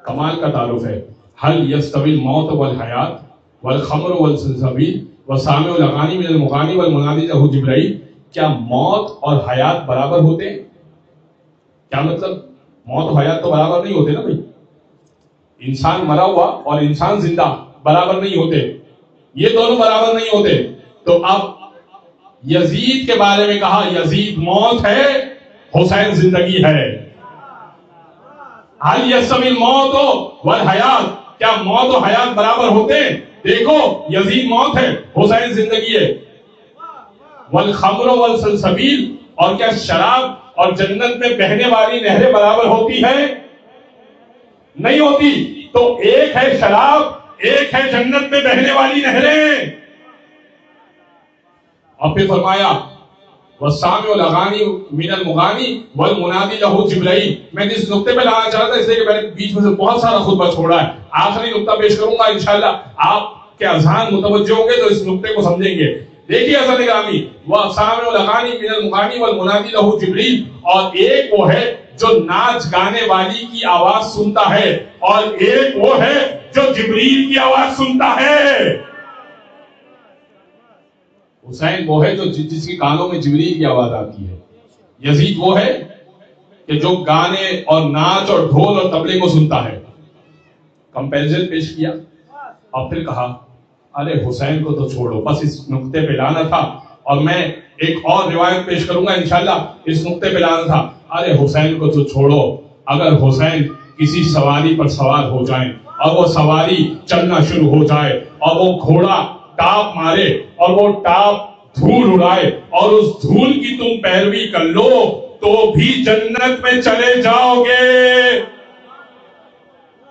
کمال کا تعارف ہے. حل یستوی الموت والحیات والخمر والسلسبیل والسامع الاغانی من المغانی والمنادی لہ جبرائیل. کیا موت اور حیات برابر ہوتے ہیں؟ کیا مطلب؟ موت اور حیات تو برابر نہیں ہوتے نا بھائی. انسان مرا ہوا اور انسان زندہ برابر نہیں ہوتے، یہ دونوں برابر نہیں ہوتے. تو اب یزید کے بارے میں کہا یزید موت ہے، حسین زندگی ہے. حل یستوی الموت والحیات، کیا موت و حیات برابر ہوتے ہیں؟ دیکھو یزید موت ہے، حسین زندگی ہے. والخمر والسلسبیل، اور کیا شراب اور جنت میں بہنے والی نہریں برابر ہوتی ہیں؟ نہیں ہوتی. تو ایک ہے شراب، ایک ہے جنت میں بہنے والی نہریں. اور پھر فرمایا والسامع الاغانی من المغانی والمنادی لہ جبرائیل. میں جس نقطے پہ لانا چاہتا تھا، اس لیے کہ میں نے بیچ میں سے بہت سارا خطبہ چھوڑا ہے، آخری نقطہ پیش کروں گا انشاءاللہ. آپ کے اذہان متوجہ ہوں گے تو اس نقطے کو سمجھیں گے. دیکھیے حضرت گرامی، والسامع الاغانی من المغانی والمنادی لہ جبرائیل، اور ایک وہ ہے جو ناچ گانے والی کی آواز سنتا ہے، اور ایک وہ ہے جو جبریل کی آواز سنتا ہے. حسین وہ ہے جو جس کے کانوں میں جبریل کی آواز آتی ہے. یزید وہ ہے کہ جو گانے اور ناچ اور ڈھول اور طبلے کو سنتا ہے. کمپیریزن پیش کیا اور پھر کہا ارے حسین کو تو چھوڑو، بس اس نقطے پہ لانا تھا. اور میں ایک اور روایت پیش کروں گا انشاءاللہ، اس نقطے پہ لانا تھا. ارے حسین کو تو چھوڑو، اگر حسین کسی سواری پر سوار ہو جائیں اور وہ سواری چلنا شروع ہو جائے اور وہ گھوڑا ٹاپ مارے اور وہ ٹاپ دھول اڑائے اور اس دھول کی تم پیروی کر لو تو بھی جنت میں چلے جاؤ گے.